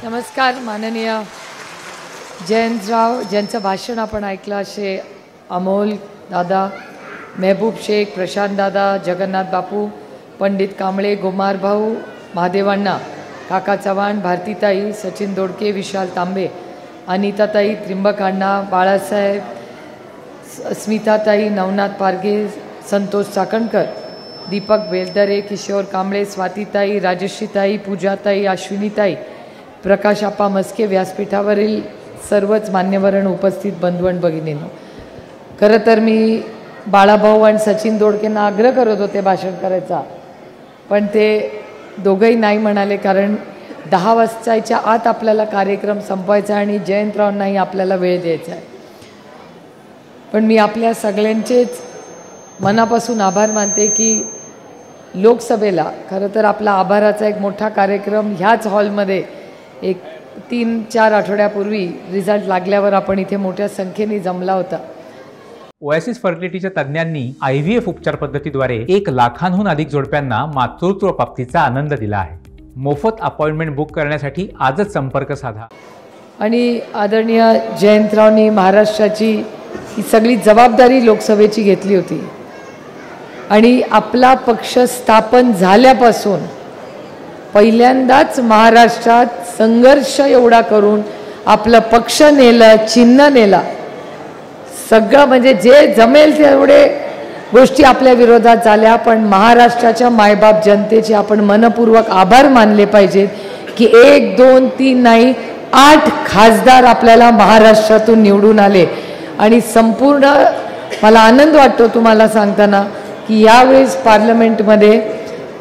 नमस्कार माननीय जयंतराव, ज्यांचं भाषण आपण ऐकलं असे अमोल दादा, मेहबूब शेख, प्रशांत दादा, जगन्नाथ बापू, पंडित कांबळे, गोमार भाऊ, महादेवांना, काका चव्हाण, भारतीताई, सचिन दोडके, विशाल तांबे, अनिताताई, त्रिंबक अण्णा, बाळासाहेब, स्मिताताई, नवनाथ पारगे, संतोष चाकणकर, दीपक बेलदरे, किशोर कांबळे, स्वातीताई, राजश्रीताई, पूजाताई, अश्विनीताई, प्रकाश आप्पा मस्के, व्यासपीठावरील सर्वच मान्यवरण उपस्थित बंधू भगिनींनो, खरं तर मी बाळाभाऊ आणि सचिन दोडकेंना आग्रह करत होते भाषण करायचा, पण ते दोघंही नाही म्हणाले, कारण 10 वाजताच्या आत आपल्याला कार्यक्रम संपवायचा आणि जयंतरावांनाही आपल्याला वेळ द्यायचा आहे. पण मी आपल्या सगळ्यांचेच मनापासून आभार मानते की लोकसभेला खरं तर आपला आभाराचा एक मोठा कार्यक्रम ह्याच हॉलमध्ये एक 3-4 आठवड्यापूर्वी रिझल्ट लागल्यावर आपण इथे मोठ्या संख्येने जमला होता. ओएसिस फर्टिलिटीच्या तज्ज्ञांनी IVF उपचार पद्धतीद्वारे 1 लाखांहून अधिक जोडप्यांना मातृत्व प्राप्तीचा आनंद दिला आहे. मोफत अपॉइंटमेंट बुक करण्यासाठी आजच संपर्क साधा. आणि आदरणीय जयंतरावनी महाराष्ट्राची ही सगळी जबाबदारी लोकसभेची घेतली होती आणि आपला पक्ष स्थापन झाल्यापासून पहिल्यांदाच महाराष्ट्रात संघर्ष एवढा करून आपलं पक्ष नेलं, चिन्ह नेला, सगळं म्हणजे जे जमेल तेवढे गोष्टी आपल्या विरोधात झाल्या, पण महाराष्ट्राच्या मायबाप जनतेचे आपण मनपूर्वक आभार मानले पाहिजेत की 1, 2, 3 नाही 8 खासदार आपल्याला महाराष्ट्रातून निवडून आले. आणि संपूर्ण मला आनंद वाटतो तुम्हाला सांगताना की यावेळेस पार्लमेंटमध्ये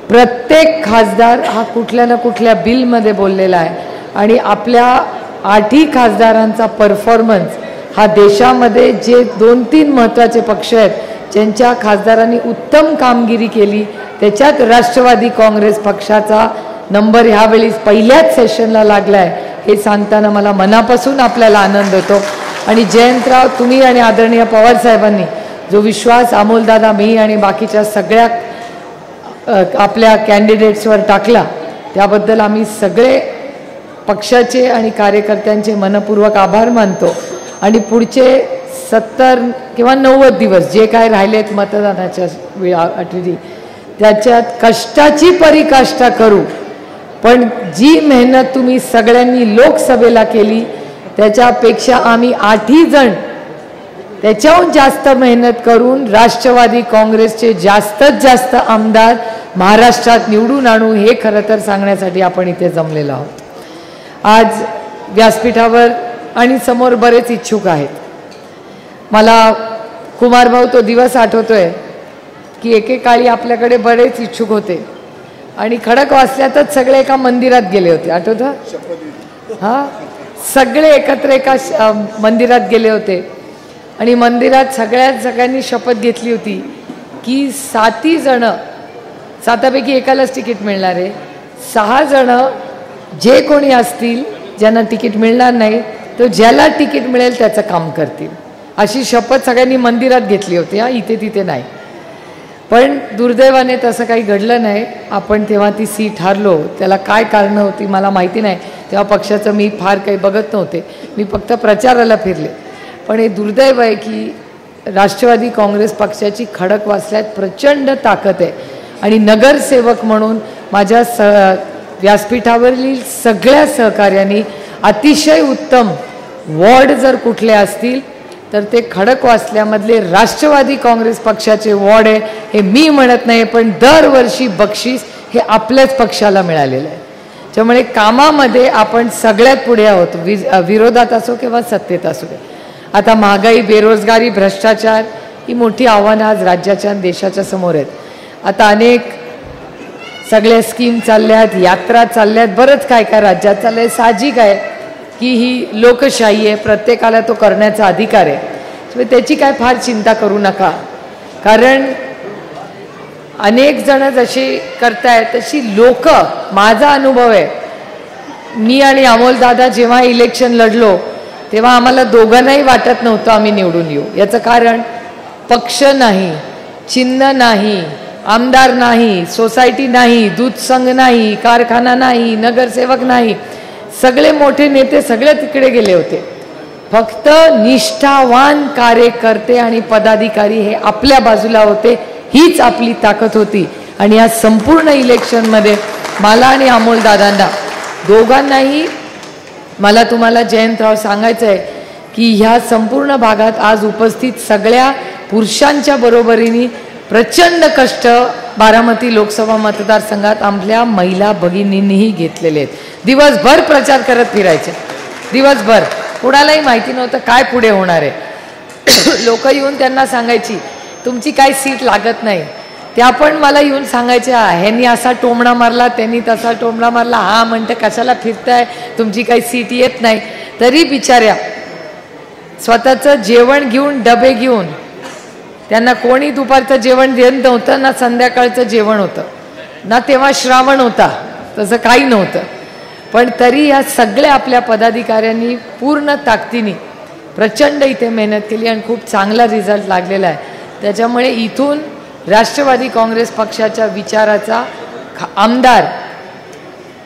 प्रत्येक खासदार हा कुठल्या ना कुठल्या बिलमध्ये बोललेला आहे आणि आपल्या 8ही खासदारांचा परफॉर्मन्स हा देशामध्ये जे 2-3 महत्त्वाचे पक्ष आहेत ज्यांच्या खासदारांनी उत्तम कामगिरी केली त्याच्यात राष्ट्रवादी काँग्रेस पक्षाचा नंबर ह्यावेळी पहिल्याच सेशनला लागला आहे हे सांगताना मला मनापासून आपल्याला आनंद होतो. आणि जयंतराव, तुम्ही आणि आदरणीय पवारसाहेबांनी जो विश्वास अमोलदादा, मी आणि बाकीच्या सगळ्या आपल्या कॅन्डिडेट्सवर टाकला त्याबद्दल आम्ही सगळे पक्षाचे आणि कार्यकर्त्यांचे मनपूर्वक आभार मानतो. आणि पुढचे 70 किंवा 90 दिवस जे काय राहिलेत मतदानाच्या अटी त्याच्यात कष्टाची पराकाष्ठा करू, पण जी मेहनत तुम्ही सगळ्यांनी लोकसभेला केली त्याच्यापेक्षा आम्ही 8ही जण त्याच्याहून जास्त मेहनत करून राष्ट्रवादी काँग्रेसचे जास्तीत जास्त आमदार महाराष्ट्रात निवडून आणू हे खरं तर सांगण्यासाठी आपण इथे जमलेलो आहोत. आज व्यासपीठावर आणि समोर बरेच इच्छुक आहेत. मला कुमार भाऊ तो दिवस आठवतोय की एकेकाळी आपल्याकडे बरेच इच्छुक होते आणि खडकवासल्यातच सगळे एका मंदिरात गेले होते, आठवतं? हां, सगळे एकत्र एका मंदिरात गेले होते आणि मंदिरात सगळ्यांनी शपथ घेतली होती की 7ही जण, 7पैकी एकालाच तिकीट मिळणार आहे, 6 जण जे कोणी असतील ज्यांना तिकीट मिळणार नाही तो ज्याला तिकीट मिळेल त्याचं काम करतील, अशी शपथ सगळ्यांनी मंदिरात घेतली होती. हां, इथे तिथे नाही. पण दुर्दैवाने तसं काही घडलं नाही. आपण तेव्हा ती सीट हारलो. त्याला काय कारणं होती मला माहिती नाही. तेव्हा पक्षाचं मी फार काही बघत नव्हते, मी फक्त प्रचाराला फिरले. पण हे दुर्दैव आहे की राष्ट्रवादी काँग्रेस पक्षाची खडकवासल्यात प्रचंड ताकद आहे आणि नगरसेवक म्हणून माझ्या व्यासपीठावरील सगळ्या सहकार्यांनी अतिशय उत्तम वॉर्ड जर कुठले असतील तर ते खडकवासल्यामधले राष्ट्रवादी काँग्रेस पक्षाचे वॉर्ड आहे. हे मी म्हणत नाही, पण दरवर्षी बक्षीस हे आपल्याच पक्षाला मिळालेलं आहे. त्यामुळे कामामध्ये आपण सगळ्यात पुढे आहोत, विरोधात असो किंवा सत्तेत असो. आता महागाई, बेरोजगारी, भ्रष्टाचार ही मोठी आव्हानं आज राज्याच्या आणि देशाच्या समोर आहेत. आता अनेक सगळ्या स्कीम चालल्यात, यात्रा चालल्यात, बरंच काय काय राज्यात चाललंय. साहजिक आहे की ही लोकशाही आहे, प्रत्येकाला तो करण्याचा अधिकार आहे. त्याची काय फार चिंता करू नका, कारण अनेक जण जशी करतायत तशी लोक, माझा अनुभव आहे, मी आणि अमोलदादा जेव्हा इलेक्शन लढलो तेव्हा आम्हाला दोघांनाही वाटत नव्हतं आम्ही निवडून येऊ. याचं कारण पक्ष नाही, चिन्ह नाही, आमदार नाही, सोसायटी नाही, दूध संघ नाही, कारखाना नाही, नगरसेवक नाही, सगळे मोठे नेते सगळे तिकडे गेले होते. फक्त निष्ठावान कार्यकर्ते आणि पदाधिकारी हे आपल्या बाजूला होते. हीच आपली ताकद होती. आणि या संपूर्ण इलेक्शनमध्ये मला आणि अमोल दादांना दोघांनाही मला तुम्हाला जयंतराव सांगायचं आहे की ह्या संपूर्ण भागात आज उपस्थित सगळ्या पुरुषांच्या बरोबरीने प्रचंड कष्ट बारामती लोकसभा मतदारसंघात आपल्या महिला भगिनींनीही घेतलेले आहेत. दिवसभर प्रचार करत फिरायचे. दिवसभर कुणालाही माहिती नव्हतं काय पुढे होणार आहे. लोक येऊन त्यांना सांगायची तुमची काही सीट लागत नाही. त्या पण मला येऊन सांगायच्या ह्यांनी असा टोमणा मारला त्यांनी तसा टोमणा मारला. हा म्हणते कशाला फिरताय तुमची काही सीट येत नाही. तरी बिचाऱ्या स्वतःचं जेवण घेऊन डबे घेऊन त्यांना कोणी दुपारचं जेवण देत नव्हतं ना संध्याकाळचं जेवण होतं ना तेव्हा श्रावण होता तसं काही नव्हतं. पण तरी या सगळ्या आपल्या पदाधिकाऱ्यांनी पूर्ण ताकदीने प्रचंड इथे मेहनत केली आणि खूप चांगला रिझल्ट लागलेला आहे. त्याच्यामुळे इथून राष्ट्रवादी काँग्रेस पक्षाच्या विचाराचा आमदार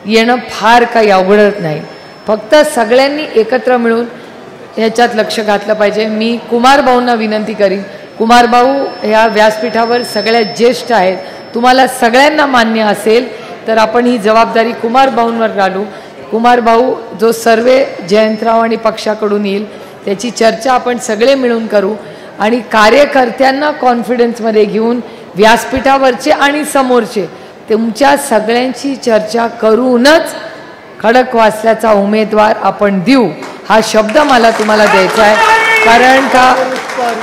येणं फार काही अवघडत नाही. फक्त सगळ्यांनी एकत्र मिळून ह्याच्यात लक्ष घातलं पाहिजे. मी कुमार भाऊंना विनंती करीन. कुमार भाऊ ह्या व्यासपीठावर सगळ्यात ज्येष्ठ आहेत. तुम्हाला सगळ्यांना मान्य असेल तर आपण ही जबाबदारी कुमार भाऊंवर घालू. कुमार भाऊ जो सर्वे जयंतराव आणि पक्षाकडून येईल त्याची चर्चा आपण सगळे मिळून करू आणि कार्यकर्त्यांना कॉन्फिडन्समध्ये घेऊन व्यासपीठावरचे आणि समोरचे तुमच्या सगळ्यांची चर्चा करूनच खडकवासल्याचा उमेदवार आपण देऊ हा शब्द मला तुम्हाला द्यायचा आहे. कारण का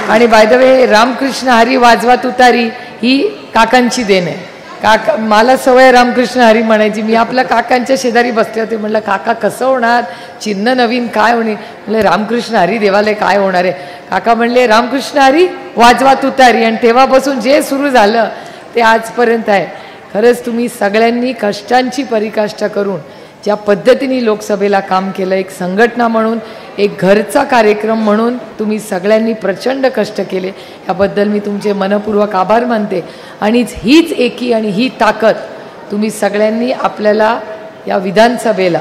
आणि by the way Ramkrishna Hari वाजवा तुतारी ही काकांची देण आहे. काका मला सवय रामकृष्ण हरी म्हणायची. मी आपल्या काकांच्या शेजारी बसले होते. म्हटलं काका कसं होणार चिन्ह नवीन काय होणे. म्हणले रामकृष्ण हरी देवालय काय होणार आहे. काका म्हणले रामकृष्ण हरी वाजवा तुतारी. आणि तेव्हापासून जे सुरू झालं ते आजपर्यंत आहे. खरंच तुम्ही सगळ्यांनी कष्टांची पराकाष्ठा करून ज्या पद्धतीने लोकसभेला काम केलं एक संघटना म्हणून एक घरचा कार्यक्रम म्हणून तुम्ही सगळ्यांनी प्रचंड कष्ट केले याबद्दल मी तुमचे मनपूर्वक आभार मानते. आणि हीच एकी आणि ही ताकद तुम्ही सगळ्यांनी आपल्याला या विधानसभेला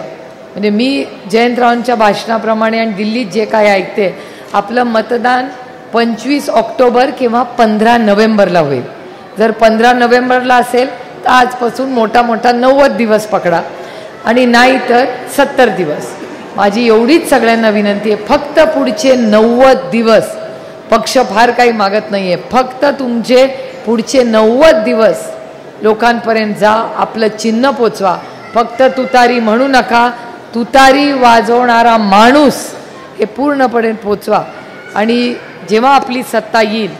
म्हणजे मी जयंतरावांच्या भाषणाप्रमाणे आणि दिल्लीत जे काय ऐकते आपलं मतदान 25 ऑक्टोबर किंवा 15 नोव्हेंबरला होईल. जर 15 नोव्हेंबरला असेल तर आजपासून मोठा 90 दिवस पकडा आणि नाही तर 70 दिवस. माझी एवढीच सगळ्यांना विनंती आहे फक्त पुढचे 90 दिवस पक्ष फार काही मागत नाही आहे. फक्त तुमचे पुढचे 90 दिवस लोकांपर्यंत जा आपलं चिन्ह पोचवा. फक्त तुतारी म्हणू नका. तुतारी वाजवणारा माणूस हे पूर्णपणे पोचवा. आणि जेव्हा आपली सत्ता येईल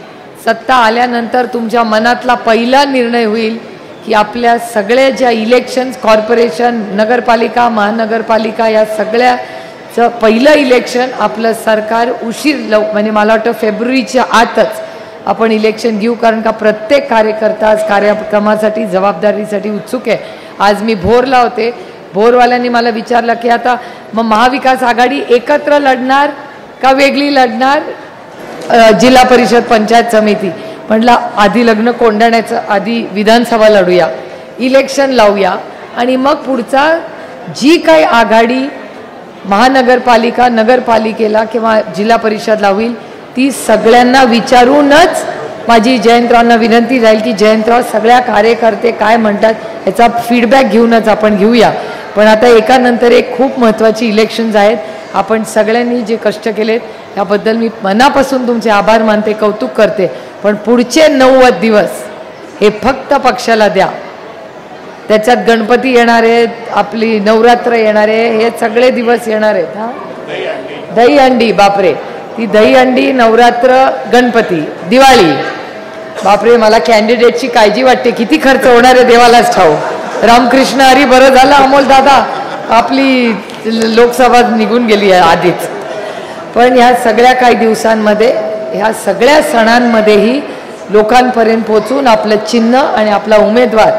सत्ता आल्यानंतर तुमच्या मनातला पहिला निर्णय होईल की आपल्या सगळ्या ज्या इलेक्शन्स कॉर्पोरेशन नगरपालिका महानगरपालिका या सगळ्याचं पहिलं इलेक्शन आपलं सरकार म्हणजे मला वाटतं फेब्रुवारीच्या आतच आपण इलेक्शन घेऊ. कारण का प्रत्येक कार्यकर्ता आज कार्यक्रमासाठी जबाबदारीसाठी उत्सुक आहे. आज मी भोरला होते. भोरवाल्यांनी मला विचारलं की आता मग महाविकास आघाडी एकत्र लढणार का वेगळी लढणार जिल्हा परिषद पंचायत समिती. म्हटलं आधी लग्न कोंडाण्याचं आधी विधानसभा लढूया इलेक्शन लावूया आणि मग पुढचा जी काही आघाडी महानगरपालिका नगरपालिकेला किंवा जिल्हा परिषदला होईल ती सगळ्यांना विचारूनच माझी जयंतरावांना विनंती राहील की जयंतराव सगळ्या कार्यकर्ते काय म्हणतात याचा फीडबॅक घेऊनच आपण घेऊया. पण आता एकानंतर एक खूप महत्त्वाची इलेक्शन्स आहेत. आपण सगळ्यांनी जे कष्ट केलेत याबद्दल मी मनापासून तुमचे आभार मानते कौतुक करते. पण पुढचे 90 दिवस हे फक्त पक्षाला द्या. त्याच्यात गणपती येणार आहेत आपली नवरात्र येणार आहे हे सगळे दिवस येणार आहेत. हां दहीहंडी बापरे ती दहीहंडी नवरात्र गणपती दिवाळी बापरे मला कॅन्डिडेटची काळजी वाटते. किती खर्च होणार आहे देवालाच ठाऊ. रामकृष्ण हरी बरं झालं अमोल दादा आपली लोकसभा निघून गेली आहे आधीच. पण ह्या सगळ्या काही दिवसांमध्ये ह्या सगळ्या सणांमध्येही लोकांपर्यंत पोचून आपलं चिन्ह आणि आपला उमेदवार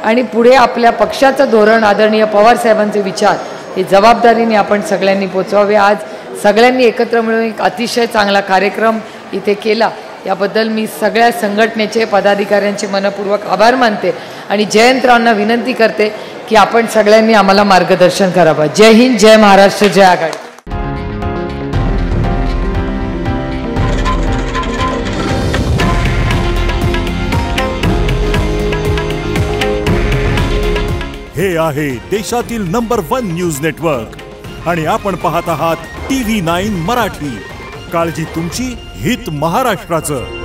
आणि पुढे आपल्या पक्षाचं धोरण आदरणीय पवारसाहेबांचे विचार हे जबाबदारीने आपण सगळ्यांनी पोचवावे. आज सगळ्यांनी एकत्र मिळून एक अतिशय चांगला कार्यक्रम इथे केला याबद्दल मी सगळ्या संघटनेचे पदाधिकाऱ्यांचे मनपूर्वक आभार मानते आणि जयंतरावांना विनंती करते की आपण सगळ्यांनी आम्हाला मार्गदर्शन करावं. जय हिंद, जय महाराष्ट्र, जय आघाडी. हे आहे देशातील नंबर 1 न्यूज नेटवर्क आणि आपण पाहत आहात TV9 मराठी. काळजी तुमची, हित महाराष्ट्राचं.